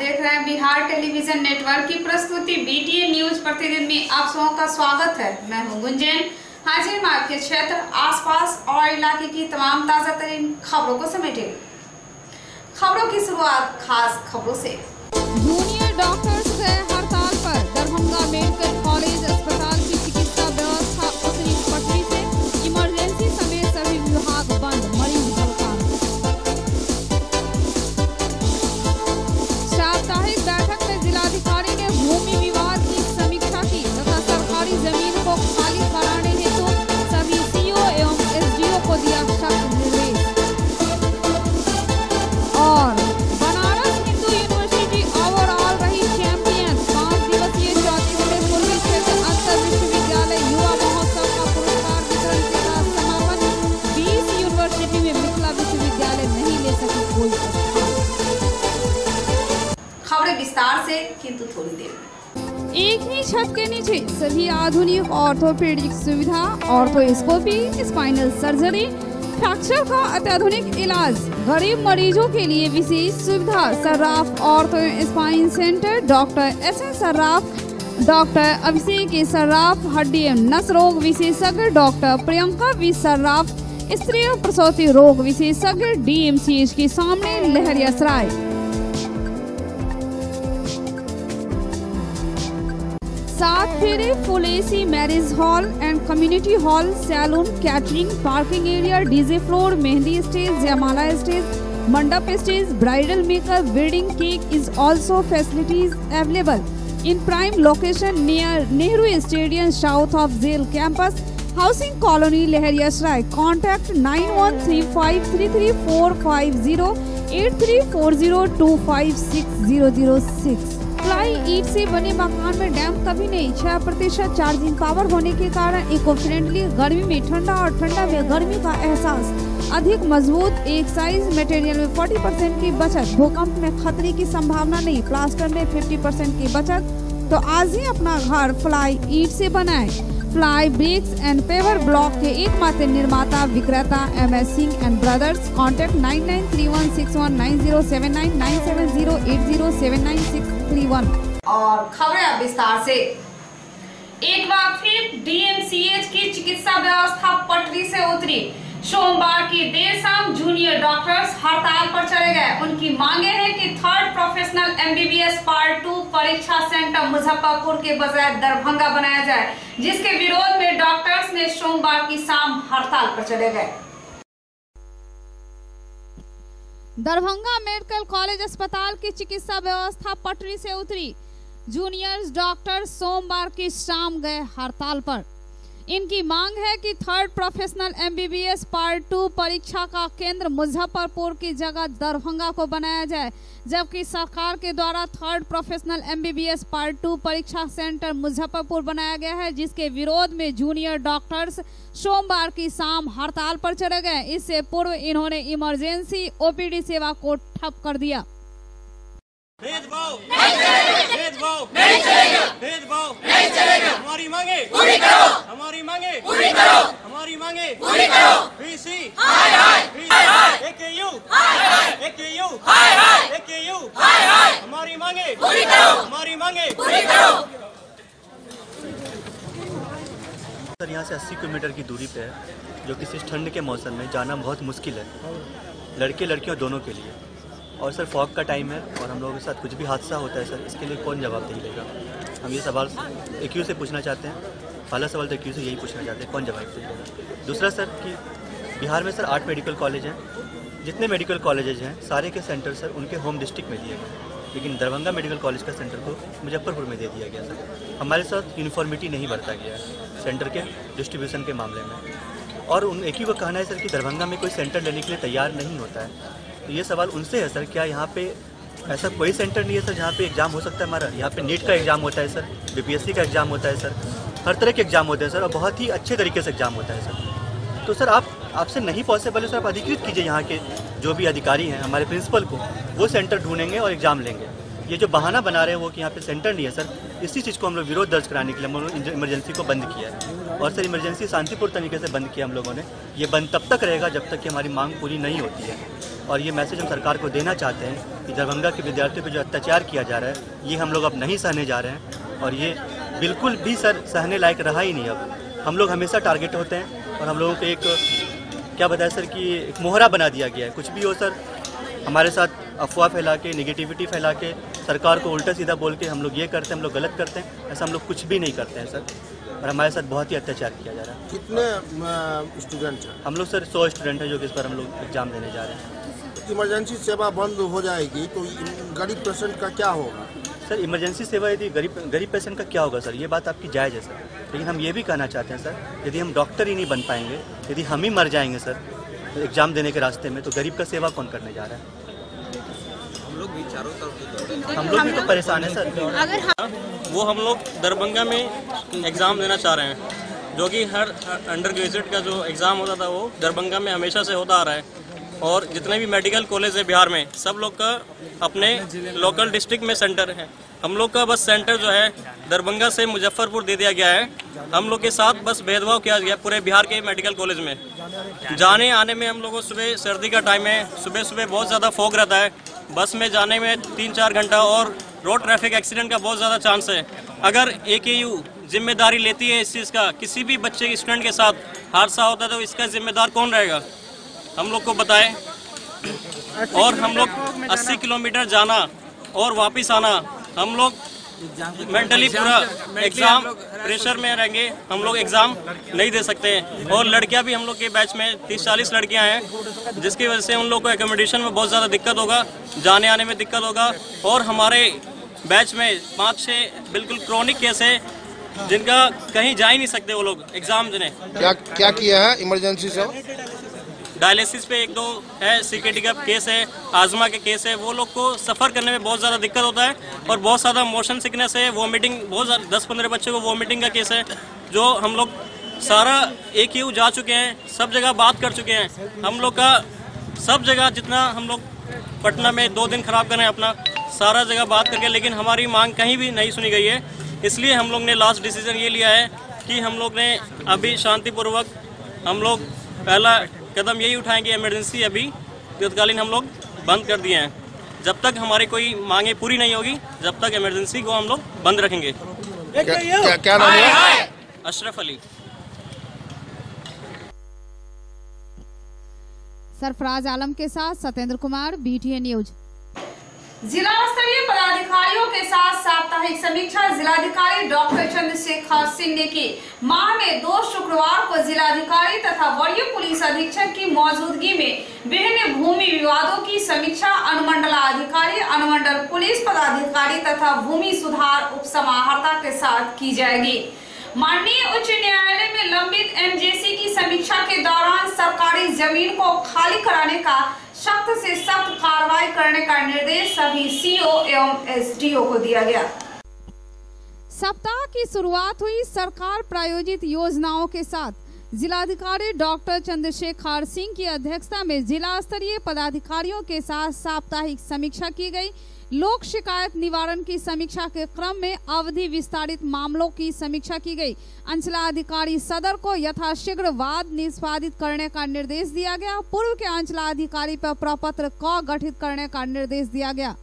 देख रहे हैं बिहार टेलीविजन नेटवर्क की प्रस्तुति बीटीए न्यूज प्रतिदिन में आप सबों का स्वागत है। मैं हूं गुंजन। हाजिर मार्केट क्षेत्र, आसपास और इलाके की तमाम ताजा तरीन खबरों को समेटे। खबरों की शुरुआत खास खबरों से। जूनियर डॉक्टर्स गए हड़ताल पर। दरभंगा मेडिकल कॉलेज अस्पताल की चिकित्सा व्यवस्था उतरी पटरी से। इमरजेंसी समेत सभी विभाग बंद, मरीज हड़ताल। साप्ताहिक बैठक में जिलाधिकारी ने भूमि विवाद की समीक्षा की तथा सरकारी जमीन को खाली कराने हेतु सभी सीओ एवं एसडीओ को दिया सख्त निर्देश। और बनारस हिंदू यूनिवर्सिटी ओवरऑल रही चैंपियन। 5 दिवसीय 34वें पूर्वी क्षेत्र अंतर विश्वविद्यालय युवा महोत्सव का पुरस्कार वितरण के साथ समापन। 20 यूनिवर्सिटी में मिथिला विश्वविद्यालय नहीं ले सकी कोई स्थान। खबरें विस्तार से, किंतु थोड़ी देर में। एक ही छत के नीचे सभी आधुनिक ऑर्थोपेडिक सुविधा, ऑर्थोस्कोपी, स्पाइनल सर्जरी, फ्रैक्चर का अत्याधुनिक इलाज, गरीब मरीजों के लिए विशेष सुविधा। Sarraf ortho spine centre, doctor S N. Sarraf, doctor Abhishek Sarraf, हड्डी एवं नस रोग विशेषज्ञ, डॉक्टर प्रियंका वी सर्राफ, स्त्री एवं प्रसूति रोग विशेषज्ञ, डीएमसीएच के सामने, Laheriasarai. 7 Phere, full AC marriage hall and community hall, salon, catering, parking area, DJ floor, mehndi stage, jaimala stage, mandap stage, bridal makeup, wedding cake is also facilities available in prime location near Nehru stadium south of jail campus, housing colony, Laheriasarai. Contact 9135334050 8340256006। प्लाई ईट से बने मकान में dam कभी नहीं। 6% charging power होने के कारण इको फ्रेंडली, गर्मी में ठंडा और ठंडा में गर्मी का एहसास। अधिक मजबूत, एक साइज, मटेरियल में 40% की बचत। भूकंप में खतरे की संभावना नहीं, प्लास्टर में 50% की बचत। तो आज ही अपना घर प्लाई ईट से बनाएं। Ply bricks and paver block के एकमात्र निर्माता विक्रेता MS Singh and brothers. Contact 9931619079 9708079631। और खबरें अब विस्तार से। एक बार फिर डीएमसीएच की चिकित्सा व्यवस्था पटरी से उतरी। सोमवार की देर शाम जूनियर डॉक्टर्स हड़ताल पर चले गए। उनकी मांगे हैं कि 3rd प्रोफेशनल MBBS पार्ट 2 परीक्षा सेंटर मुजफ्फरपुर के बजाय दरभंगा बनाया जाए, जिसके विरोध में डॉक्टर्स ने सोमवार की शाम हड़ताल पर चले गए। दरभंगा मेडिकल कॉलेज अस्पताल की चिकित्सा व्यवस्था पटरी से उतरी। जूनियर डॉक्टर सोमवार की शाम गए हड़ताल पर। इनकी मांग है कि 3rd प्रोफेशनल MBBS पार्ट 2 परीक्षा का केंद्र मुजफ्फरपुर की जगह दरभंगा को बनाया जाए, जबकि सरकार के द्वारा 3rd प्रोफेशनल MBBS पार्ट 2 परीक्षा सेंटर मुजफ्फरपुर बनाया गया है, जिसके विरोध में जूनियर डॉक्टर्स सोमवार की शाम हड़ताल पर चले गए। इससे पूर्व इन्होंने इमरजेंसी OPD सेवा को ठप कर दिया। भेदभाव नहीं चलेगा, भेदभाव नहीं चलेगा, भेदभाव नहीं चलेगा। हमारी मांगे पूरी करो, हमारी मांगे पूरी करो, हमारी मांगे पूरी करो। BC हाय हाय, AKU हाय हाय, AKU हाय हाय, AKU हाय हाय। हमारी मांगे पूरी करो, हमारी मांगे पूरी करो। सर यहाँ से 80 किलोमीटर की दूरी पे है, जो कि इस ठंड के मौसम में जाना बहुत मुश्किल है, लड़के लड़कियों दोनों के लिए। और सर फॉग का टाइम है और हम लोगों के साथ कुछ भी हादसा होता है सर, इसके लिए कौन जवाबदेही लेगा? हम ये सवाल AKU से पूछना चाहते हैं। पहला सवाल तो AKU से यही पूछना चाहते हैं, कौन जवाबदेही लेगा? दूसरा सर कि बिहार में सर 8 मेडिकल कॉलेज हैं। जितने मेडिकल कॉलेजेज हैं सारे के सेंटर सर उनके होम डिस्ट्रिक्ट में दिए गए, लेकिन दरभंगा मेडिकल कॉलेज का सेंटर को मुजफ्फरपुर में दे दिया गया सर। हमारे साथ यूनिफॉर्मिटी नहीं बरता गया है सेंटर के डिस्ट्रीब्यूशन के मामले में। और उन AKU का कहना है सर कि दरभंगा में कोई सेंटर लेने के लिए तैयार नहीं होता है। तो ये सवाल उनसे है सर, क्या यहाँ पे ऐसा कोई सेंटर नहीं है सर जहाँ पे एग्ज़ाम हो सकता है हमारा? यहाँ पे नीट का एग्ज़ाम होता है सर, BPSC का एग्ज़ाम होता है सर, हर तरह के एग्ज़ाम होते हैं सर, और बहुत ही अच्छे तरीके से एग्ज़ाम होता है सर। तो सर आपसे नहीं पॉसिबल है सर, आप अधिकृत कीजिए यहाँ के जो भी अधिकारी हैं, हमारे प्रिंसिपल को, वो सेंटर ढूंढेंगे और एग्ज़ाम लेंगे। ये जो बहाना बना रहे हैं वो कि यहाँ पे सेंटर नहीं है सर, इसी चीज़ को हम लोग विरोध दर्ज कराने के लिए हम लोगों ने इमरजेंसी को बंद किया है। और सर इमरजेंसी शांतिपूर्ण तरीके से बंद किया हम लोगों ने। ये बंद तब तक रहेगा जब तक कि हमारी मांग पूरी नहीं होती है। और ये मैसेज हम सरकार को देना चाहते हैं कि दरभंगा के विद्यार्थियों पर जो अत्याचार किया जा रहा है ये हम लोग अब नहीं सहने जा रहे हैं, और ये बिल्कुल भी सर सहने लायक रहा ही नहीं। अब हम लोग हमेशा टारगेट होते हैं और हम लोगों को एक क्या बताया सर कि एक मोहरा बना दिया गया है। कुछ भी हो सर, हमारे साथ अफवाह फैला के, निगेटिविटी फैला के, सरकार को उल्टा सीधा बोल के हम लोग ये करते हैं, हम लोग गलत करते हैं। ऐसा हम लोग कुछ भी नहीं करते हैं सर, और हमारे साथ बहुत ही अत्याचार किया जा रहा है। कितने स्टूडेंट हैं? हम लोग सर 100 स्टूडेंट हैं जो कि इस पर हम लोग एग्जाम देने जा रहे हैं। इमरजेंसी सेवा बंद हो जाएगी तो गरीब पेशेंट का क्या होगा? सर इमरजेंसी सेवा यदि गरीब पेशेंट का क्या होगा सर, ये बात आपकी जायज़ है सर, लेकिन हम ये भी कहना चाहते हैं सर, यदि हम डॉक्टर ही नहीं बन पाएंगे, यदि हम ही मर जाएंगे सर एग्ज़ाम देने के रास्ते में, तो गरीब का सेवा कौन करने जा रहा है? हम लोग भी तो परेशान है सर। वो हम लोग दरभंगा में एग्ज़ाम देना चाह रहे हैं, जो कि हर अंडर ग्रेजुएट का जो एग्ज़ाम होता था वो दरभंगा में हमेशा से होता आ रहा है। और जितने भी मेडिकल कॉलेज है बिहार में, सब लोग का अपने लोकल डिस्ट्रिक्ट में सेंटर है। हम लोग का बस सेंटर जो है दरभंगा से मुजफ्फरपुर दे दिया गया है। हम लोग के साथ बस भेदभाव किया गया पूरे बिहार के मेडिकल कॉलेज में। जाने आने में हम लोगों को सुबह सर्दी का टाइम है, सुबह सुबह बहुत ज़्यादा फॉग रहता है, बस में जाने में 3-4 घंटा, और रोड ट्रैफिक एक्सीडेंट का बहुत ज़्यादा चांस है। अगर AKU जिम्मेदारी लेती है इस चीज़ का, किसी भी बच्चे स्टूडेंट के साथ हादसा होता है तो इसका जिम्मेदार कौन रहेगा, हम लोग को बताएं। और हम लोग 80 किलोमीटर जाना और वापस आना, हम लोग मेंटली पूरा एग्ज़ाम प्रेशर में रहेंगे, हम लोग एग्ज़ाम नहीं दे सकते हैं। और लड़कियां भी हम लोग के बैच में 30-40 लड़कियां हैं, जिसकी वजह से उन लोग को एकोमोडेशन में बहुत ज़्यादा दिक्कत होगा, जाने आने में दिक्कत होगा। और हमारे बैच में 5-6 बिल्कुल क्रॉनिक केस है, जिनका कहीं जा ही नहीं सकते वो लोग एग्ज़ाम देने। क्या किया है इमरजेंसी से? डायलिसिस पे 1-2 है, CKD का केस है, आजमा के केस है, वो लोग को सफ़र करने में बहुत ज़्यादा दिक्कत होता है। और बहुत ज़्यादा मोशन सिकनेस है, वॉमिटिंग, बहुत ज़्यादा 10-15 बच्चे को वॉमिटिंग का केस है, जो हम लोग सारा AKU जा चुके हैं, सब जगह बात कर चुके हैं। हम लोग का सब जगह, जितना हम लोग पटना में 2 दिन ख़राब करें अपना, सारा जगह बात करके, लेकिन हमारी मांग कहीं भी नहीं सुनी गई है। इसलिए हम लोग ने लास्ट डिसीज़न ये लिया है कि हम लोग ने अभी शांतिपूर्वक हम लोग पहला कदम यही उठाएंगे, इमरजेंसी अभी तत्कालीन हम लोग बंद कर दिए हैं। जब तक हमारी कोई मांगे पूरी नहीं होगी, जब तक इमरजेंसी को हम लोग बंद रखेंगे। क्या नाम है? अशरफ अली। सरफराज आलम के साथ सत्येंद्र कुमार, BTN न्यूज। जिला स्तरीय पदाधिकारियों के साथ साप्ताहिक समीक्षा जिलाधिकारी डॉक्टर चंद्रशेखर सिंह ने की। माह में 2 शुक्रवार को जिलाधिकारी तथा वरीय पुलिस अधीक्षक की मौजूदगी में विभिन्न भूमि विवादों की समीक्षा अनुमंडलाधिकारी, अनुमंडल पुलिस पदाधिकारी तथा भूमि सुधार उप समाहर्ता के साथ की जाएगी। माननीय उच्च न्यायालय में लंबित MJC की समीक्षा के दौरान सरकारी जमीन को खाली कराने का सख्त से सख्त कार्रवाई करने का निर्देश सभी CO एवं SDO को दिया गया। सप्ताह की शुरुआत हुई सरकार प्रायोजित योजनाओं के साथ। जिलाधिकारी डॉक्टर चंद्रशेखर सिंह की अध्यक्षता में जिला स्तरीय पदाधिकारियों के साथ साप्ताहिक समीक्षा की गई। लोक शिकायत निवारण की समीक्षा के क्रम में अवधि विस्तारित मामलों की समीक्षा की गई। अंचलाधिकारी सदर को यथाशीघ्र वाद निष्पादित करने का निर्देश दिया गया। पूर्व के अंचलाधिकारी पर प्रपत्र क गठित करने का निर्देश दिया गया।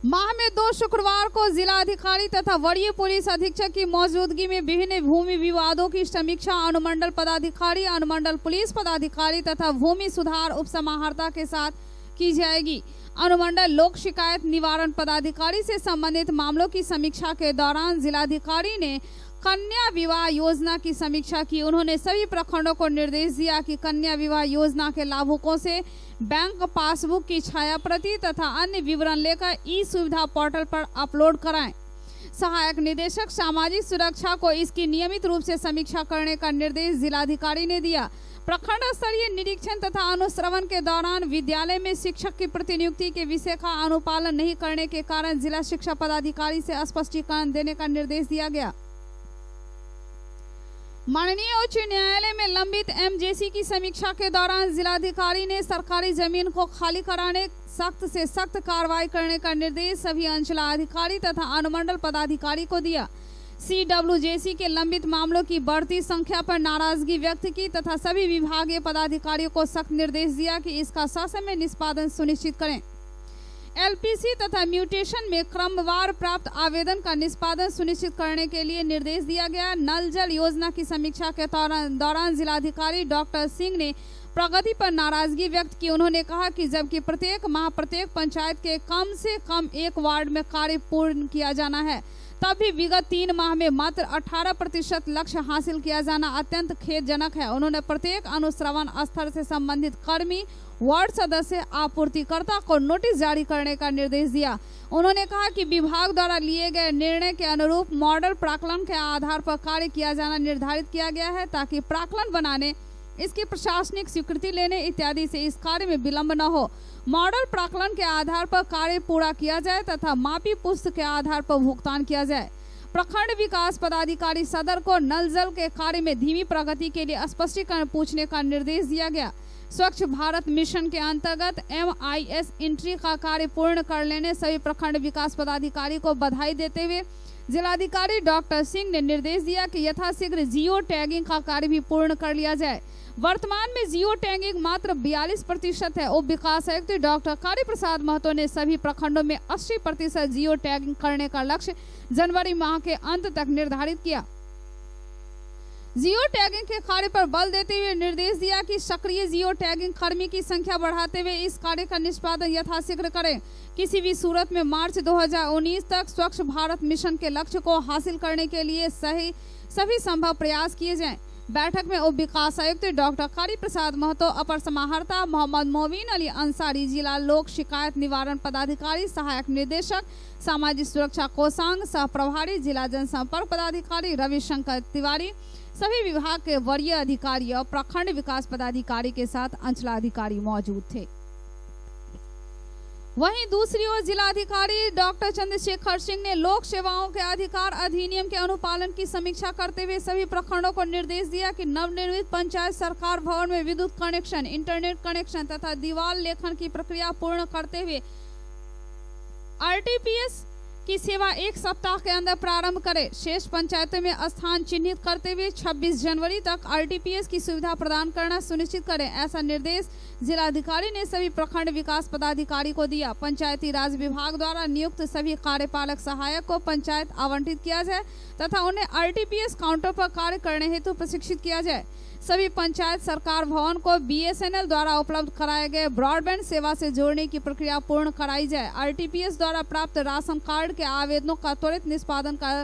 माह में 2 शुक्रवार को जिलाधिकारी तथा वरीय पुलिस अधीक्षक की मौजूदगी में विभिन्न भूमि विवादों की समीक्षा अनुमंडल पदाधिकारी, अनुमंडल पुलिस पदाधिकारी तथा भूमि सुधार उप समाहर्ता के साथ की जाएगी। अनुमंडल लोक शिकायत निवारण पदाधिकारी से संबंधित मामलों की समीक्षा के दौरान जिलाधिकारी ने कन्या विवाह योजना की समीक्षा की। उन्होंने सभी प्रखंडों को निर्देश दिया कि कन्या विवाह योजना के लाभुकों से बैंक पासबुक की छाया प्रति तथा अन्य विवरण लेकर ई-सुविधा पोर्टल पर अपलोड कराएं। सहायक निदेशक सामाजिक सुरक्षा को इसकी नियमित रूप से समीक्षा करने का निर्देश जिलाधिकारी ने दिया। प्रखंड स्तरीय निरीक्षण तथा अनुश्रवण के दौरान विद्यालय में शिक्षक की प्रतिनियुक्ति के विषय का अनुपालन नहीं करने के कारण जिला शिक्षा पदाधिकारी से स्पष्टीकरण देने का निर्देश दिया गया। माननीय उच्च न्यायालय में लंबित MJC की समीक्षा के दौरान जिलाधिकारी ने सरकारी जमीन को खाली कराने सख्त से सख्त कार्रवाई करने का निर्देश सभी अंचलाधिकारी तथा अनुमंडल पदाधिकारी को दिया। CWJC के लंबित मामलों की बढ़ती संख्या पर नाराजगी व्यक्त की तथा सभी विभागीय पदाधिकारियों को सख्त निर्देश दिया कि इसका ससमय निष्पादन सुनिश्चित करें। LPC तथा म्यूटेशन में क्रमवार प्राप्त आवेदन का निष्पादन सुनिश्चित करने के लिए निर्देश दिया गया। नल जल योजना की समीक्षा के दौरान जिलाधिकारी डॉक्टर सिंह ने प्रगति पर नाराजगी व्यक्त की। उन्होंने कहा कि जबकि प्रत्येक माह प्रत्येक पंचायत के कम से कम एक वार्ड में कार्य पूर्ण किया जाना है, तब भी विगत 3 माह में मात्र 18% लक्ष्य हासिल किया जाना अत्यंत खेदजनक है। उन्होंने प्रत्येक अनुश्रवण स्तर से संबंधित कर्मी, वार्ड सदस्य, आपूर्तिकर्ता को नोटिस जारी करने का निर्देश दिया। उन्होंने कहा कि विभाग द्वारा लिए गए निर्णय के अनुरूप मॉडल प्राक्कलन के आधार पर कार्य किया जाना निर्धारित किया गया है, ताकि प्राक्कलन बनाने, इसकी प्रशासनिक स्वीकृति लेने इत्यादि से इस कार्य में विलंब न हो। मॉडल प्राक्कलन के आधार पर कार्य पूरा किया जाए तथा मापी पुस्तक के आधार पर भुगतान किया जाए। प्रखंड विकास पदाधिकारी सदर को नल जल के कार्य में धीमी प्रगति के लिए स्पष्टीकरण पूछने का निर्देश दिया गया। स्वच्छ भारत मिशन के अंतर्गत MIS एंट्री का कार्य पूर्ण कर लेने सभी प्रखंड विकास पदाधिकारी को बधाई देते हुए जिलाधिकारी डॉक्टर सिंह ने निर्देश दिया कि यथाशीघ्र जियो टैगिंग का कार्य भी पूर्ण कर लिया जाए। वर्तमान में जियो टैगिंग मात्र 42% है। उप विकास आयुक्त डॉक्टर काली प्रसाद महतो ने सभी प्रखंडों में 80% जियो टैगिंग करने का लक्ष्य जनवरी माह के अंत तक निर्धारित किया। जियो टैगिंग के कार्य पर बल देते हुए निर्देश दिया कि सक्रिय जियो टैगिंग कर्मी की संख्या बढ़ाते हुए इस कार्य का निष्पादन यथाशीघ्र करें। किसी भी सूरत में मार्च 2019 तक स्वच्छ भारत मिशन के लक्ष्य को हासिल करने के लिए सभी संभव प्रयास किए जाएं। बैठक में उप विकास आयुक्त डॉक्टर काली प्रसाद महतो, अपर समाहर्ता मोहम्मद मोबिन अली अंसारी, जिला लोक शिकायत निवारण पदाधिकारी, सहायक निदेशक सामाजिक सुरक्षा कोषांग, सह प्रभारी जिला जनसंपर्क पदाधिकारी रविशंकर तिवारी, सभी विभाग के वरीय अधिकारी और प्रखंड विकास पदाधिकारी के साथ अंचलाधिकारी मौजूद थे। वहीं दूसरी ओर जिलाधिकारी डॉक्टर चंद्रशेखर सिंह ने लोक सेवाओं के अधिकार अधिनियम के अनुपालन की समीक्षा करते हुए सभी प्रखंडों को निर्देश दिया कि नवनिर्मित पंचायत सरकार भवन में विद्युत कनेक्शन, इंटरनेट कनेक्शन तथा दीवार लेखन की प्रक्रिया पूर्ण करते हुए RTPS की सेवा 1 सप्ताह के अंदर प्रारंभ करें। शेष पंचायतों में स्थान चिन्हित करते हुए 26 जनवरी तक RTPS की सुविधा प्रदान करना सुनिश्चित करें। ऐसा निर्देश जिलाधिकारी ने सभी प्रखंड विकास पदाधिकारी को दिया। पंचायती राज विभाग द्वारा नियुक्त सभी कार्यपालक सहायक को पंचायत आवंटित किया जाए तथा उन्हें RTPS काउंटर पर कार्य करने हेतु प्रशिक्षित किया जाए। सभी पंचायत सरकार भवन को BSNL द्वारा उपलब्ध कराए गए ब्रॉडबैंड सेवा से जोड़ने की प्रक्रिया पूर्ण कराई जाए। RTPS द्वारा प्राप्त राशन कार्ड के आवेदनों का त्वरित निष्पादन का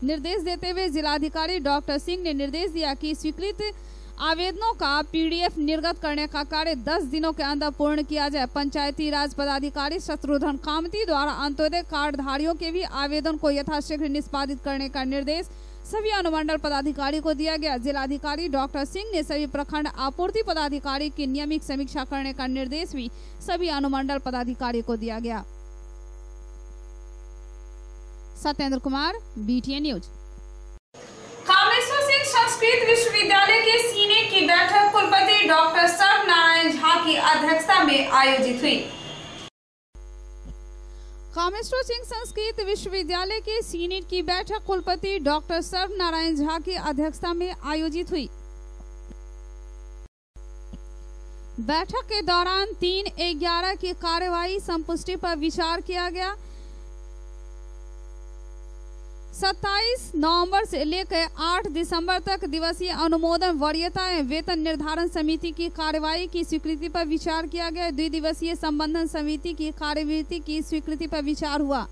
निर्देश देते हुए जिलाधिकारी डॉक्टर सिंह ने निर्देश दिया कि स्वीकृत आवेदनों का PDF निर्गत करने का कार्य 10 दिनों के अंदर पूर्ण किया जाए। पंचायती राज पदाधिकारी शत्रुघ्न कामती द्वारा अंत्योदय कार्डधारियों के भी आवेदन को यथाशीघ्र निष्पादित करने का निर्देश सभी अनुमंडल पदाधिकारी को दिया गया। जिलाधिकारी डॉक्टर सिंह ने सभी प्रखंड आपूर्ति पदाधिकारी की नियमित समीक्षा करने का निर्देश भी सभी अनुमंडल पदाधिकारी को दिया गया। Satyendra Kumar, BTN news. कामेश्वर सिंह संस्कृत विश्वविद्यालय के सीनेट की बैठक कुलपति डॉक्टर सर्व नारायण झा की अध्यक्षता में आयोजित हुई। कामेश्वर सिंह संस्कृत विश्वविद्यालय के सीनेट की बैठक कुलपति डॉक्टर सर्व नारायण झा की अध्यक्षता में आयोजित हुई। बैठक के दौरान 3/11 की कार्यवाही संपुष्टि पर विचार किया गया। 27 नवंबर से लेकर 8 दिसंबर तक दिवसीय अनुमोदन वरीयता एवं वेतन निर्धारण समिति की कार्यवाही की स्वीकृति पर विचार किया गया। 2 दिवसीय संबंधन समिति की कार्यविधि की स्वीकृति पर विचार हुआ।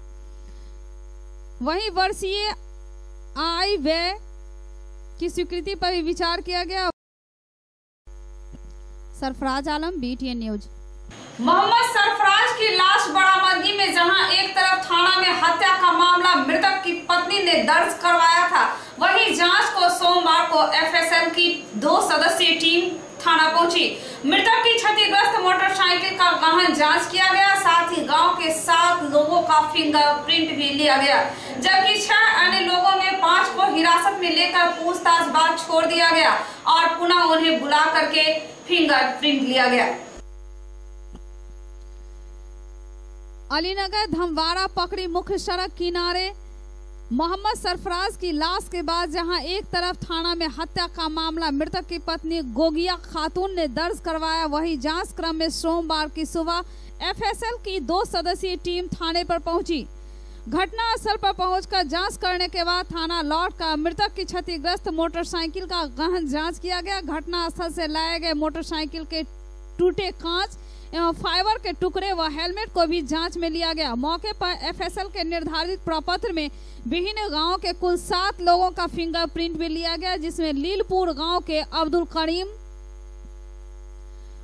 वहीं वर्षीय आय व्यय की स्वीकृति पर भी विचार किया गया। Sarfaraz Alam, BTN news. मोहम्मद सरफराज की लाश बरामदगी में जहां एक तरफ थाना में हत्या का मामला मृतक की पत्नी ने दर्ज करवाया था, वहीं जांच को सोमवार को FSL की 2 सदस्यीय टीम थाना पहुंची। मृतक की क्षतिग्रस्त मोटरसाइकिल का गहन जांच किया गया। साथ ही गांव के 7 लोगों का फिंगरप्रिंट भी लिया गया, जबकि 6 अन्य लोगों में 5 को हिरासत में लेकर पूछताछ बाद छोड़ दिया गया और पुनः उन्हें बुला करके फिंगरप्रिंट लिया गया। अलीनगर धमवाड़ा पकड़ी मुख्य सड़क किनारे मोहम्मद सरफराज की लाश के बाद जहां एक तरफ थाना में हत्या का मामला मृतक की पत्नी गोगिया खातून ने दर्ज करवाया, वहीं जांच क्रम में सोमवार की सुबह एफएसएल की 2 सदस्यीय टीम थाने पर पहुंची। घटना स्थल पर पहुंचकर जांच करने के बाद थाना लौटकर मृतक की क्षतिग्रस्त मोटरसाइकिल का गहन जांच किया गया। घटना स्थल से लाए गए मोटरसाइकिल के टूटे कांच एवं फाइबर के टुकड़े व हेलमेट को भी जांच में लिया गया। मौके पर एफएसएल के निर्धारित प्रपत्र में विभिन्न गांवों के कुल 7 लोगों का फिंगरप्रिंट भी लिया गया, जिसमें लीलपुर गांव के अब्दुल करीम,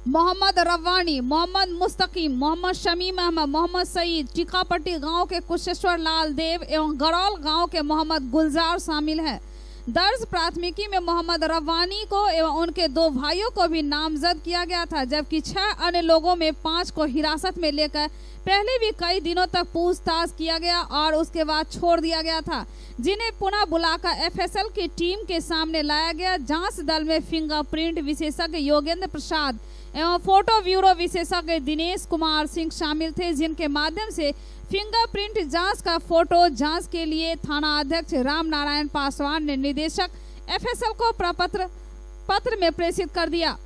मोहम्मद रव्वानी, मोहम्मद मुस्तकीम, मोहम्मद शमीम अहमद, मोहम्मद सईद, टीकापट्टी गांव के कुशेश्वर लाल देव एवं गरौल गांव के मोहम्मद गुलजार शामिल है। दर्ज प्राथमिकी में मोहम्मद रव्वानी को एवं उनके 2 भाइयों को भी नामजद किया गया था, जबकि 6 अन्य लोगों में 5 को हिरासत में लेकर पहले भी कई दिनों तक पूछताछ किया गया और उसके बाद छोड़ दिया गया था, जिन्हें पुनः बुलाकर एफएसएल की टीम के सामने लाया गया। जांच दल में फिंगरप्रिंट विशेषज्ञ योगेंद्र प्रसाद एवं फोटो ब्यूरो विशेषज्ञ दिनेश कुमार सिंह शामिल थे, जिनके माध्यम से फिंगरप्रिंट जांच का फोटो जांच के लिए थाना अध्यक्ष राम नारायण पासवान ने निदेशक एफएसएल को पत्र में प्रेषित कर दिया।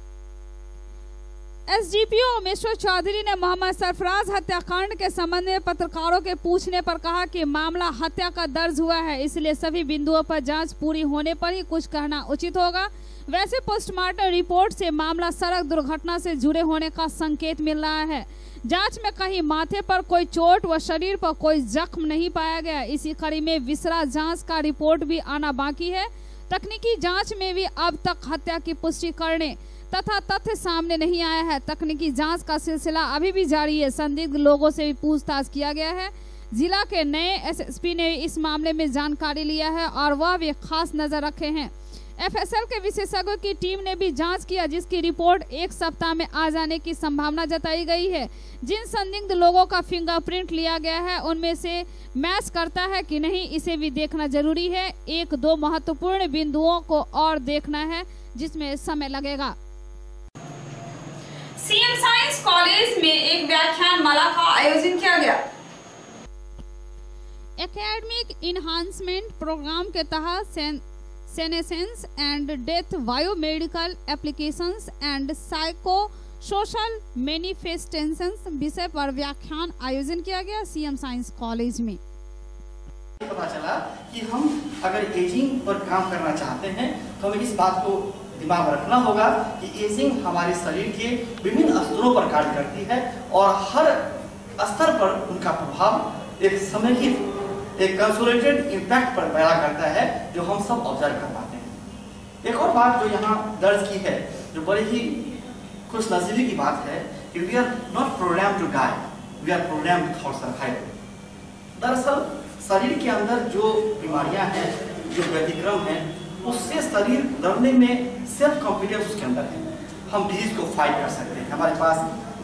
एसडीपीओ उमेश्वर चौधरी ने मोहम्मद सरफराज हत्याकांड के संबंध में पत्रकारों के पूछने पर कहा कि मामला हत्या का दर्ज हुआ है, इसलिए सभी बिंदुओं पर जांच पूरी होने पर ही कुछ कहना उचित होगा। वैसे पोस्टमार्टम रिपोर्ट से मामला सड़क दुर्घटना से जुड़े होने का संकेत मिल रहा है। जांच में कहीं माथे पर कोई चोट व शरीर पर कोई जख्म नहीं पाया गया। इसी कड़ी में विसरा जांच का रिपोर्ट भी आना बाकी है। तकनीकी जांच में भी अब तक हत्या की पुष्टि करने तथा तथ्य सामने नहीं आया है। तकनीकी जांच का सिलसिला अभी भी जारी है। संदिग्ध लोगों से भी पूछताछ किया गया है। जिला के नए एसएसपी ने इस मामले में जानकारी लिया है और वह भी खास नजर रखे हैं। एफएसएल के विशेषज्ञों की टीम ने भी जांच किया, जिसकी रिपोर्ट 1 सप्ताह में आ जाने की संभावना जताई गई है। जिन संदिग्ध लोगों का फिंगरप्रिंट लिया गया है उनमें से मैच करता है कि नहीं, इसे भी देखना जरूरी है। 1-2 महत्वपूर्ण बिंदुओं को और देखना है, जिसमें समय लगेगा। सीएम साइंस कॉलेज में एक व्याख्यान माला का आयोजन किया गया। एकेडमिक इनहांसमेंट प्रोग्राम के तहत senescence and death, biomedical applications and psycho social manifestations विषय पर व्याख्यान आयोजन किया गया सीएम साइंस कॉलेज में। पता चला कि हम अगर एजिंग पर काम करना चाहते हैं तो हमें इस बात को दिमाग में रखना होगा कि एजिंग हमारे शरीर के विभिन्न स्तरों पर कार्य करती है और हर स्तर पर उनका प्रभाव एक समेकित, एक कंसोलिडेटेड इम्पैक्ट पर पैदा करता है, जो हम सब ऑब्जर्व कर पाते हैं। एक और बात जो यहाँ दर्ज की है, जो बड़ी ही खुश नसीबी की बात है कि we are not program to die, we are program for survival. दरअसल शरीर के अंदर जो बीमारियां हैं, जो व्यतिक्रम हैं, उससे शरीर लड़ने में सेल्फ कॉन्फिडेंस उसके अंदर है। हम डिजीज को फाइट कर सकते हैं। हमारे पास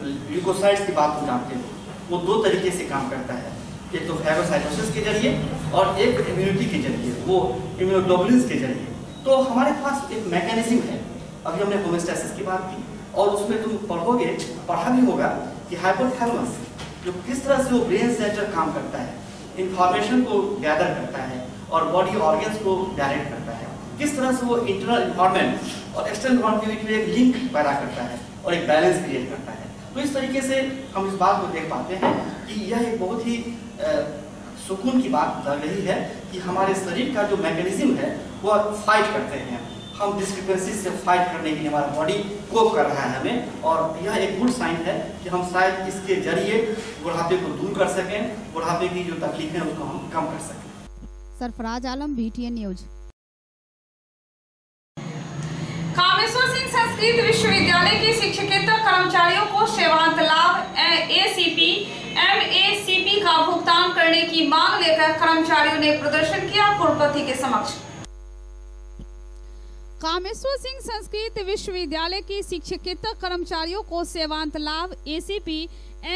ल्यूकोसाइट्स की बात हम जानते हैं, वो 2 तरीके से काम करता है, एक तो फैगोसाइटोसिस के जरिए और एक इम्यूनिटी के जरिए, वो इम्यूनोग्लोबुलिन्स के जरिए। तो हमारे पास एक मैकेनिज्म है। अभी हमने होमोस्टैसिस की बात की और उसमें तुम पढ़ोगे, पढ़ा भी होगा कि हाइपोथैलेमस जो किस तरह से वो ब्रेन सेंटर काम करता है, इंफॉर्मेशन को गैदर करता है और बॉडी ऑर्गन्स को डायरेक्ट करता है, किस तरह से वो इंटरनल इन्वायरमेंट और एक्सटर्नल इन्वायरमेंट के बीच में एक लिंक पैदा करता है और एक बैलेंस क्रिएट करता है। तो इस तरीके से हम इस बात को देख पाते हैं कि यह एक बहुत ही सुकून की बात लग रही है कि हमारे शरीर का जो मैकेनिज्म है वह फाइट करते हैं। हम डिस्क्रिपेंसी से फाइट करने के लिए हमारा बॉडी कोप कर रहा है हमें, और यह एक गुड साइन है कि हम शायद इसके जरिए बुढ़ापे को दूर कर सकें, बुढ़ापे की जो तकलीफें हैं उसको हम कम कर सकें। Sarfaraz Alam, BTN news. कामेश्वर सिंह संस्कृत विश्वविद्यालय के शिक्षकेतर कर्मचारियों को सेवांत लाभ ACP MACP का भुगतान करने की मांग लेकर कर्मचारियों ने प्रदर्शन किया कुलपति के समक्ष। कामेश्वर सिंह संस्कृत विश्वविद्यालय की शिक्षकेतर कर्मचारियों को सेवांत लाभ ACP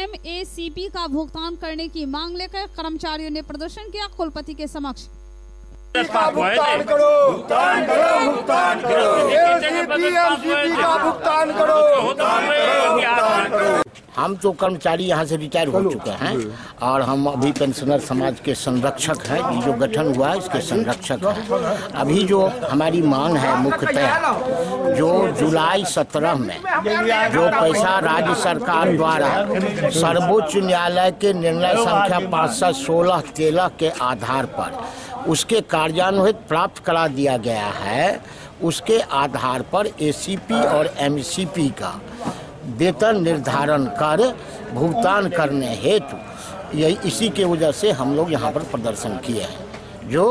MACP का भुगतान करने की मांग लेकर कर्मचारियों ने प्रदर्शन किया कुलपति के समक्ष। भुगतान करो, भुगतान करो, भुगतान करो, ACP MACP का भुगतान करो, भुगतान करो। हम तो कर्मचारी यहाँ से रिटायर हो चुके हैं और हम अभी पेंशनर समाज के संरक्षक हैं। ये जो गठन हुआ है इसके संरक्षक हैं। अभी जो हमारी मांग है मुख्यतः जो जुलाई 17 में जो पैसा राज्य सरकार द्वारा सर्वोच्च न्यायालय के निर्णय संख्या 516/13 के आधार पर उसके कार्यान्वित प्राप्त करा दिया गया है, उसके आधार पर एसीपी और एमसीपी का वेतन निर्धारण कर भुगतान करने हेतु यही इसी के वजह से हम लोग यहाँ पर प्रदर्शन किए हैं। जो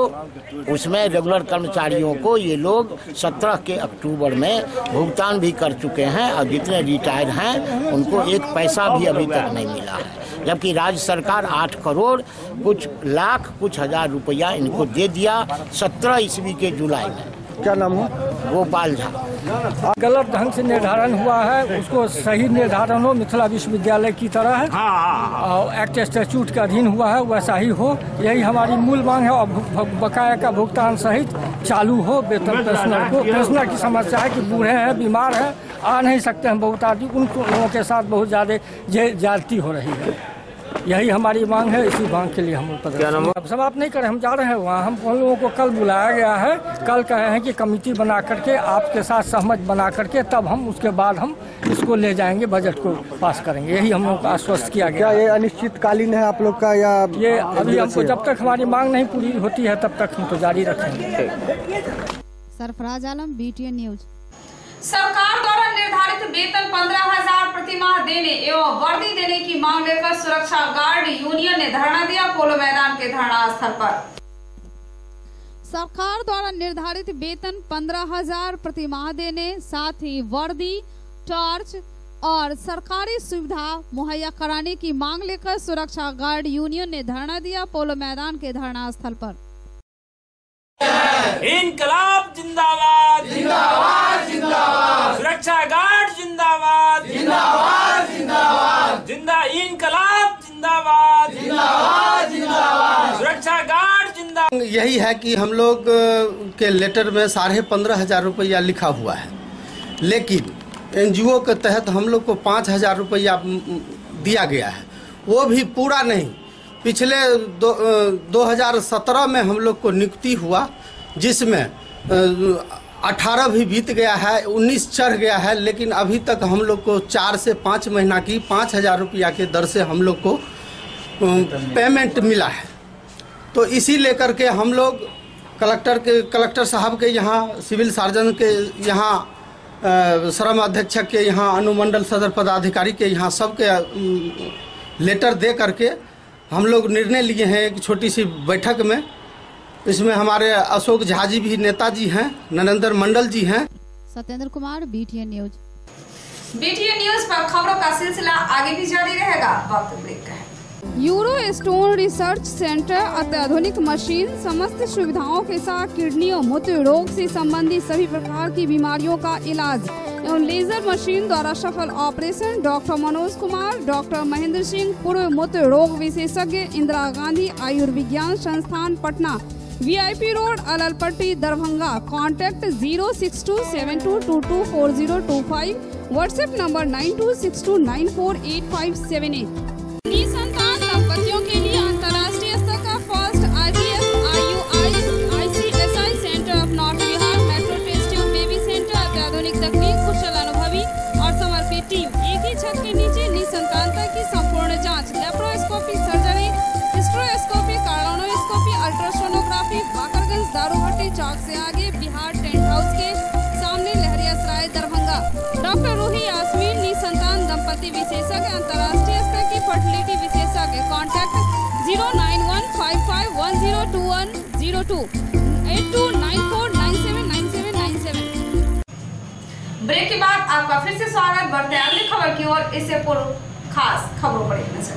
उसमें रेगुलर कर्मचारियों को ये लोग 17 के अक्टूबर में भुगतान भी कर चुके हैं और जितने रिटायर हैं उनको एक पैसा भी अभी तक नहीं मिला है, जबकि राज्य सरकार 8 करोड़ कुछ लाख कुछ हजार रुपया इनको दे दिया 17 ईस्वी के जुलाई में। क्या नाम है? गोपाल झा। गलत ढंग से निर्धारण हुआ है, उसको सही निर्धारण हो मिथिला विश्वविद्यालय की तरह है और एक्ट स्टैट्यूट के अधीन हुआ है वैसा ही हो, यही हमारी मूल मांग है। और बकाया का भुगतान सहित चालू हो वेतन पेंशनर को। पेंशनर की समस्या है कि बूढ़े हैं, बीमार हैं, आ नहीं सकते हैं बहुत आदमी, उन लोगों के साथ बहुत ज़्यादा ज्यादती हो रही है। यही हमारी मांग है, इसी मांग के लिए हम अब समाप्त नहीं करें, हम जा रहे हैं वहाँ। हम लोगों को कल बुलाया गया है, कल कहे हैं कि कमेटी बना करके आपके साथ सहमत बना करके तब हम उसके बाद हम इसको ले जाएंगे, बजट को पास करेंगे। यही हम लोग को आश्वस्त किया गया। क्या ये अनिश्चितकालीन है आप लोग का या ये अभी हमको जब तक हमारी मांग नहीं पूरी होती है तब तक हम तो जारी रखेंगे। Sarfaraz Alam, BTN news. सरकार द्वारा निर्धारित वेतन 15,000 प्रतिमाह देने एवं वर्दी देने की मांग लेकर सुरक्षा गार्ड यूनियन ने धरना दिया पोलो मैदान के धरना स्थल पर। सरकार द्वारा निर्धारित वेतन 15,000 प्रतिमाह देने, साथ ही वर्दी, टॉर्च और सरकारी सुविधा मुहैया कराने की मांग लेकर सुरक्षा गार्ड यूनियन ने धरना दिया पोलो मैदान के धरना स्थल पर। इनकलाब जिंदाबाद जिंदाबाद जिंदाबाद, सुरक्षा गार्ड जिंदाबाद जिंदाबाद जिंदाबाद, जिंदा इनकलाब जिंदाबाद जिंदाबाद जिंदाबाद, सुरक्षा गार्ड जिंदाबाद। यही है कि हम लोग के लेटर में 15,500 रुपया लिखा हुआ है, लेकिन NGO के तहत हम लोग को 5,000 रुपया दिया गया है, वो भी पूरा नहीं। पिछले 2017 में हम लोग को नियुक्ति हुआ जिसमें 18 भी बीत गया है, 19 चढ़ गया है, लेकिन अभी तक हम लोग को 4 से 5 महीना की 5,000 रुपया के दर से हम लोग को पेमेंट मिला है। तो इसी लेकर के हम लोग कलेक्टर साहब के यहाँ, सिविल सर्जन के यहाँ, श्रम अधीक्षक के यहाँ, अनुमंडल सदर पदाधिकारी के यहाँ सबके लेटर दे करके हम लोग निर्णय लिए हैं एक छोटी सी बैठक में। इसमें हमारे अशोक झा जी भी नेताजी हैं, नरेंद्र मंडल जी हैं। Satyendra Kumar, BTN news. BTN news पर खबरों का सिलसिला आगे भी जारी रहेगा। वक्त ब्रेक का है। यूरो स्टोन रिसर्च सेंटर अत्याधुनिक मशीन, समस्त सुविधाओं के साथ किडनी और मूत्र रोग से संबंधित सभी प्रकार की बीमारियों का इलाज एवं लेजर मशीन द्वारा सफल operation. Doctor Manoj Kumar, doctor Mahendra Singh, पूर्व मूत्र रोग विशेषज्ञ, इंदिरा गांधी आयुर्विज्ञान संस्थान Patna, VIP road, Allalpatti, Darbhanga. Contact 06272224025, WhatsApp number 9262948578। निसंतान दंपतियों के लिए अंतर्राष्ट्रीय स्तर का first IVF, IUI, ICSI centre of north Bihar, metro test tube baby centre, अत्याधुनिक तकनीक, कुशल अनुभवी और समर्पित टीम, एक ही छत के नीचे निसंतानता की संपूर्ण जांच, laparoscopy surgery, hysteroscopy, cardioscopy, ultrasonography, Bakarganj Daruhatti Chowk से आगे, बिहार टेंट हाउस के सामने, लहरियासराय, दरभंगा। डॉक्टर रूही यास्मीन, निसंतान दंपति विशेषज्ञ, अंतर्राष्ट्रीय स्तर की फर्टिलिटी विशेषज्ञ। कॉन्टैक्ट 09155102102, 8294979797। ब्रेक के बाद आपका फिर से स्वागत। बढ़ते हैं अगली खबर की ओर। इससे पूर्व खास खबरों पर एक नजर।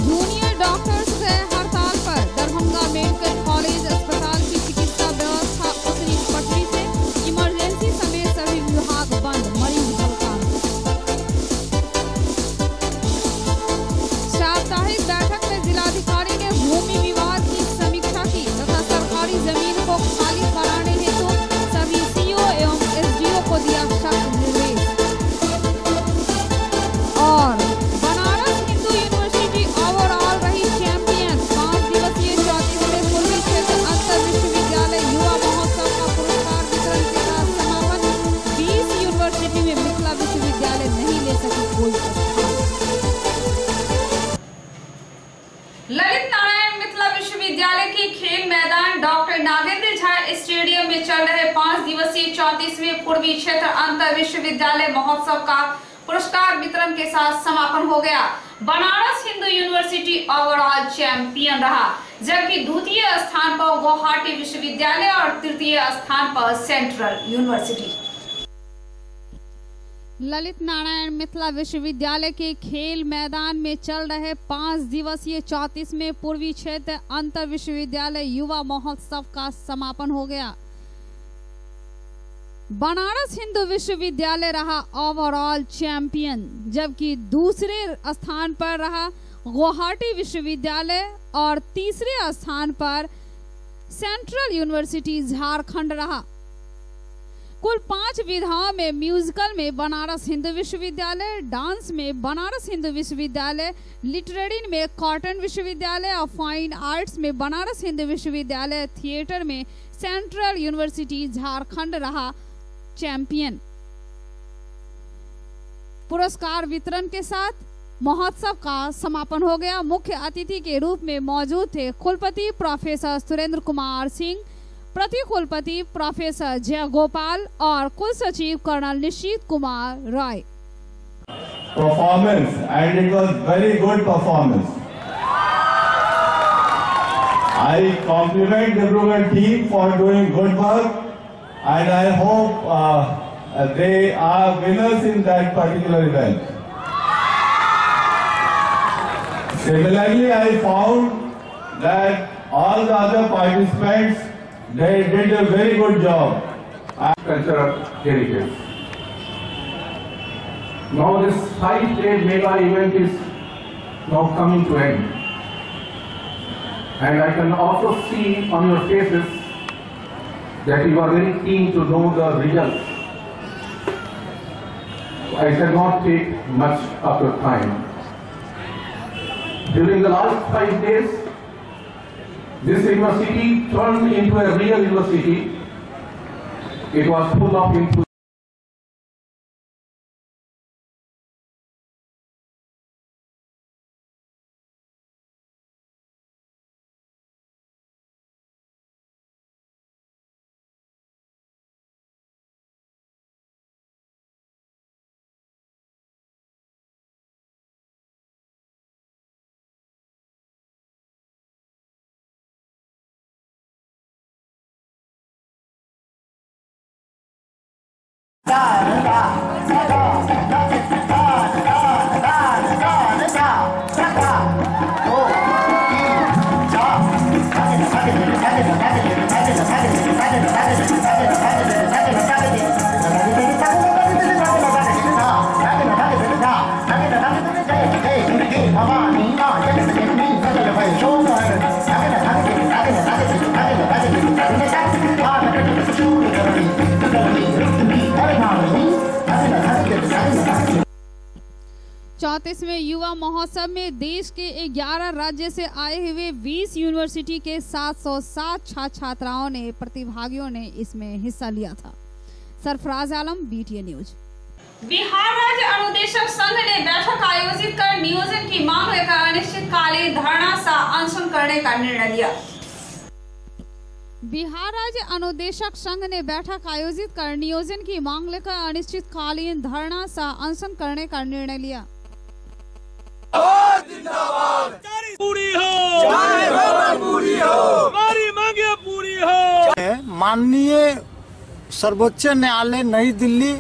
जूनियर डॉक्टर्स है हड़ताल पर, दरभंगा मेडिकल कॉलेज अस्पताल की चिकित्सा व्यवस्था उतरी पटरी से, इमरजेंसी समेत सभी विभाग बंद, मरीज हड़ताल। साप्ताहिक बैठक में जिलाधिकारी ने भूमि विवाद की समीक्षा की तथा सरकारी जमीन को खाली कराने हेतु सभी CO एवं SDO को दिया सख्त निर्देश। और बना पूर्वी क्षेत्र अंतर विश्वविद्यालय महोत्सव का पुरस्कार वितरण के साथ समापन हो गया। Banaras Hindu university overall champion रहा, जबकि द्वितीय स्थान पर गुवाहाटी विश्वविद्यालय और तृतीय स्थान पर सेंट्रल यूनिवर्सिटी। ललित नारायण मिथिला विश्वविद्यालय के खेल मैदान में चल रहे 5 दिवसीय 34वें पूर्वी क्षेत्र अंतर विश्वविद्यालय युवा महोत्सव का समापन हो गया। बनारस हिंदू विश्वविद्यालय रहा ओवरऑल चैंपियन, जबकि दूसरे स्थान पर रहा गुवाहाटी विश्वविद्यालय और तीसरे स्थान पर सेंट्रल यूनिवर्सिटी झारखंड रहा। कुल 5 विधाओं में म्यूजिकल में बनारस हिंदू विश्वविद्यालय, डांस में बनारस हिंदू विश्वविद्यालय, लिटरेरी में कॉटन विश्वविद्यालय और फाइन आर्ट्स में बनारस हिंदू विश्वविद्यालय, थिएटर में सेंट्रल यूनिवर्सिटी झारखंड रहा चैंपियन। पुरस्कार वितरण के साथ महोत्सव का समापन हो गया। मुख्य अतिथि के रूप में मौजूद थे कुलपति प्रोफेसर सुरेंद्र कुमार सिंह, प्रति कुलपति प्रोफेसर जय गोपाल और कुल सचिव कर्नल निश्चित Kumar Roy. Performance, and it was very good performance. I compliment the Brugger team for doing good work, and I hope they are winners in that particular event. Similarly, I found that all the other participants, they did a very good job. Cultural heritage. Now this 5-day mega event is now coming to end. And I can also see on your faces that you are very keen to know the results. I shall not take much of your time. During the last 5 days, this university turned into a real university. It was full of enthusiasm. चौंतीसवें युवा महोत्सव में देश के 11 राज्य से आए हुए 20 university के 707 छात्र छात्राओं ने प्रतिभागियों ने इसमें हिस्सा लिया था। Sarfaraz Alam, BTN news. बिहार राज्य अनुदेशक संघ ने बैठक आयोजित कर नियोजन की मांग लेकर अनिश्चितकालीन धरना सह अनशन करने का निर्णय लिया। बिहार राज्य अनुदेशक संघ ने बैठक आयोजित कर नियोजन की मांग लेकर अनिश्चितकालीन धरना सह अनशन करने का निर्णय लिया। पूरी हो, पूरी हो, हमारी मांगे पूरी हो। माननीय सर्वोच्च न्यायालय नई दिल्ली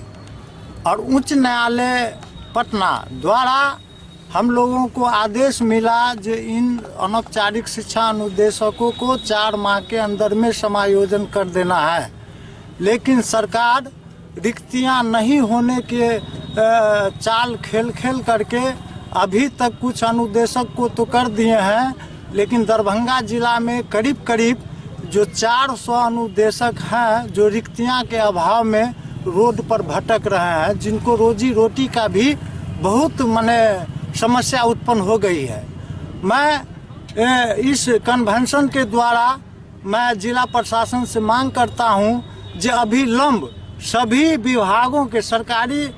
और उच्च न्यायालय पटना द्वारा हम लोगों को आदेश मिला जो इन अनौपचारिक शिक्षा अनुदेशकों को 4 माह के अंदर में समायोजन कर देना है, लेकिन सरकार रिक्तियां नहीं होने के चाल खेल करके अभी तक कुछ अनुदेशक को तो कर दिए हैं, लेकिन दरभंगा जिला में करीब जो 400 अनुदेशक हैं जो रिक्तियां के अभाव में रोड पर भटक रहे हैं, जिनको रोजी रोटी का भी बहुत समस्या उत्पन्न हो गई है। मैं इस कन्वेंशन के द्वारा मैं जिला प्रशासन से मांग करता हूं जो अभिलंब सभी विभागों के सरकारी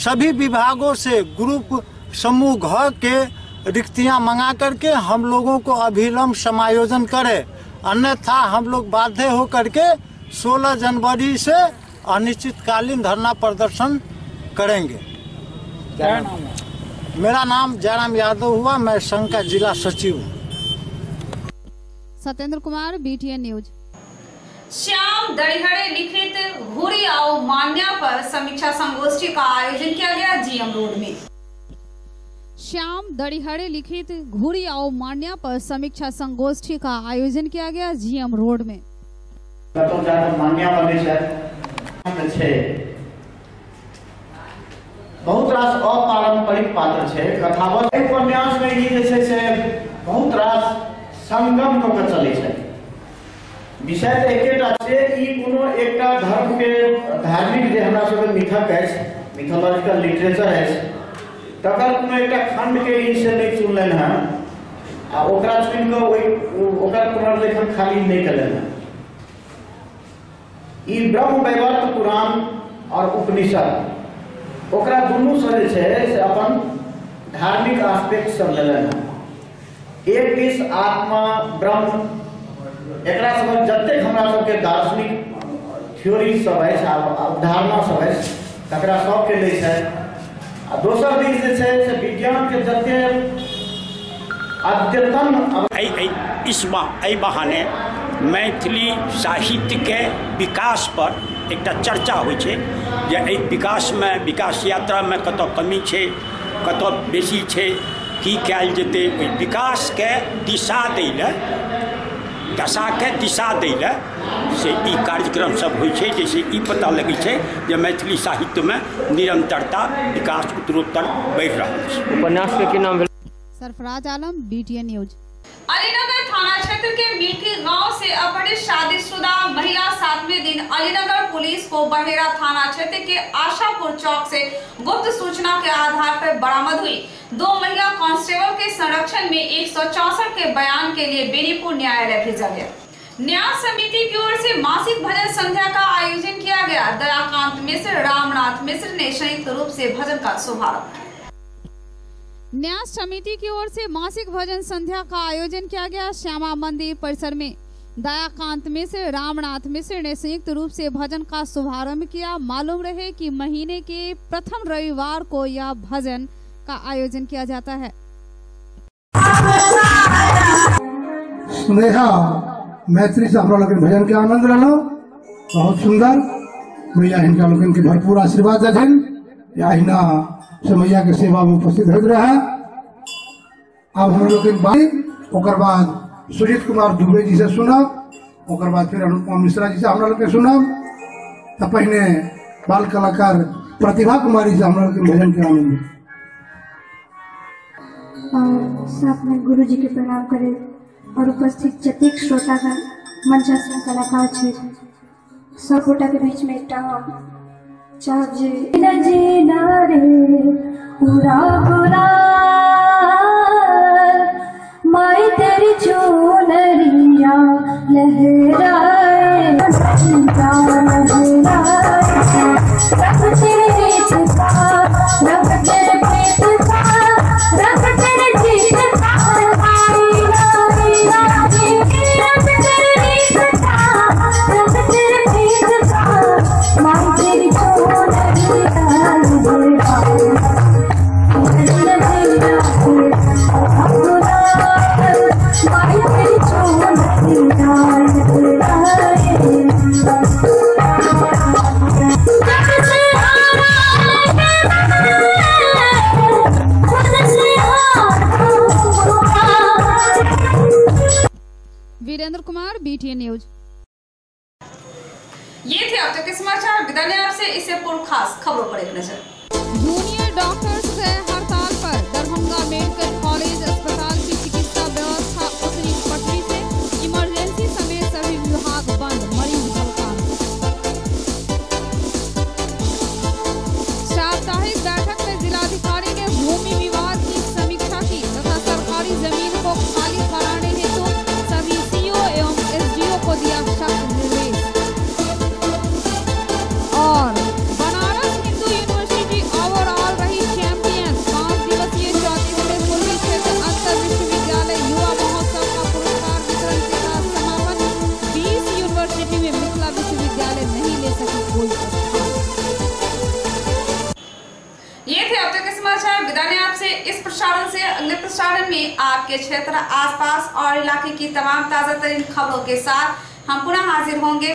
सभी विभागों से ग्रुप समूह घ के रिक्तियां मंगा करके हम लोगों को अभिलंब समायोजन करें, अन्यथा हम लोग बाध्य होकर के 16 जनवरी से अनिश्चितकालीन धरना प्रदर्शन करेंगे। क्या नाम है? मेरा नाम जयराम यादव हुआ, मैं संघ का जिला सचिव हूँ। Satyendra Kumar, BTN news. श्याम दड़िहड़े लिखित घूरी आओ मान्या पर समीक्षा संगोष्ठी का आयोजन किया गया GM रोड में। श्याम दड़िहड़े लिखित घूरी आओ मान्या पर समीक्षा संगोष्ठी का आयोजन किया गया GM रोड में। बहुत रास अपारंपरिक पात्र छे। कथावत उपन्यास में ई जे छै बहुत रास संगम क के चलै छै। विषय तो एकेटा छै, ई कोनो एकटा धर्म के धार्मिक जे हमरा सब मिथक है, मिथोलॉजिकल लिटरेचर है, तकर कोनो एकटा खंड के ई से नहीं चुनलन है आ ओकरा चुन के ओकर पुनर्लेखन खाली नहीं कलन है। ई ब्रह्म वैवर्त पुराण और उपनिषद ओकरा दुनू से जे छै से अपन धार्मिक एस्पेक्ट सब लेलन है। एक दिस आत्मा ब्रह्म एकरा सब जतेक हमरा सबके दार्शनिक थ्योरी सब है, अवधारणा सब है, तकरा सबके लै छै। आ दोसर दिस जे छै से विज्ञान के जतेक अद्यतन इस बहाने मैथिली साहित्य के विकास पर एकटा चर्चा होइ छै जे एहि विकास में, विकास यात्रा में कतौ कमी छै, कतौ बेसी छै, की कयल जेतै। ओहि विकास के दिशा दै ले, दशा के दिशा दै ले से ई कार्यक्रम सब होइ छै, जैसे ई पता लगै छै जे मैथिली साहित्य में निरंतरता विकास उत्तरोत्तर बढ़ि रहल छै। उपन्यास के की नाम भेल? Sarfaraz Alam, BTN news. अलीनगर थाना क्षेत्र के मीठी गांव से अपहृत शादीशुदा महिला 7वें दिन अलीनगर पुलिस को बहेड़ा थाना क्षेत्र के आशापुर चौक से गुप्त सूचना के आधार पर बरामद हुई। 2 महिला कांस्टेबल के संरक्षण में 164 के बयान के लिए बेनीपुर न्यायालय भेजा गया। न्याय समिति की ओर से मासिक भजन संध्या का आयोजन किया गया। दयाकांत मिश्र, रामनाथ मिश्र ने संयुक्त रूप से भजन का शुभारंभ। न्याय समिति की ओर से मासिक भजन संध्या का आयोजन किया गया। श्यामा मंदिर परिसर में दयाकांत मिश्र, रामनाथ मिश्र ने संयुक्त रूप से भजन का शुभारंभ किया। मालूम रहे कि महीने के प्रथम रविवार को यह भजन का आयोजन किया जाता है। स्नेहा मैत्री से हम लोग भजन के आनंद रहो, बहुत सुंदर। मैया हिनका लोगन के भरपूर आशीर्वाद देथिन, या हिना से मैया के सेवा में उपस्थित हो रहा। अब हम लोग ओकर बाद सुजीत कुमार दुबे जी से सुनब, ओकर बाद फिर अनुपमा मिश्रा जी से हम लोग के सुनब, तो पहले बाल कलाकार प्रतिभा कुमारी से हम लोग के भजन के आनंद। और साथ में गुरु जी के प्रणाम करे और उपस्थित जतेक श्रोतागण मंचासीन कलाकार छे सब गोटा के बीच में एकटा चाहब जे जीना रे पूरा पूरा माई तेरी चुनरिया लहराए रब तेरे रीत का, रब तेरे प्रीत का, रब तेरे जीत का, रब तेरे रीत का, रब तेरे प्रीत का, माई तेरी चुनरिया वीरेंद्र कुमार, BTN न्यूज। ये थे अब तक के समाचार। विदा लें आपसे, इससे पूर्व खास खबरों पर एक नजर। जूनियर डॉक्टर्स गए हड़ताल पर। दरभंगा मेडिकल कॉलेज अस्पताल की चिकित्सा व्यवस्था उतरी पटरी से। इमरजेंसी समेत सभी विभाग बंद, मरीज हड़ताल। साप्ताहिक बैठक में जिलाधिकारी ने भूमि विवाद की समीक्षा की तथा सरकारी जमीन को खाली कराने हेतु सभी CO एवं SDO को दिया सख्त निर्देश। और बनारस हिंदू यूनिवर्सिटी ओवरऑल रही चैंपियन इस प्रसारण से अगले प्रसारण में आपके क्षेत्र, आसपास और इलाके की तमाम ताजा तरीन खबरों के साथ हम पुनः हाजिर होंगे।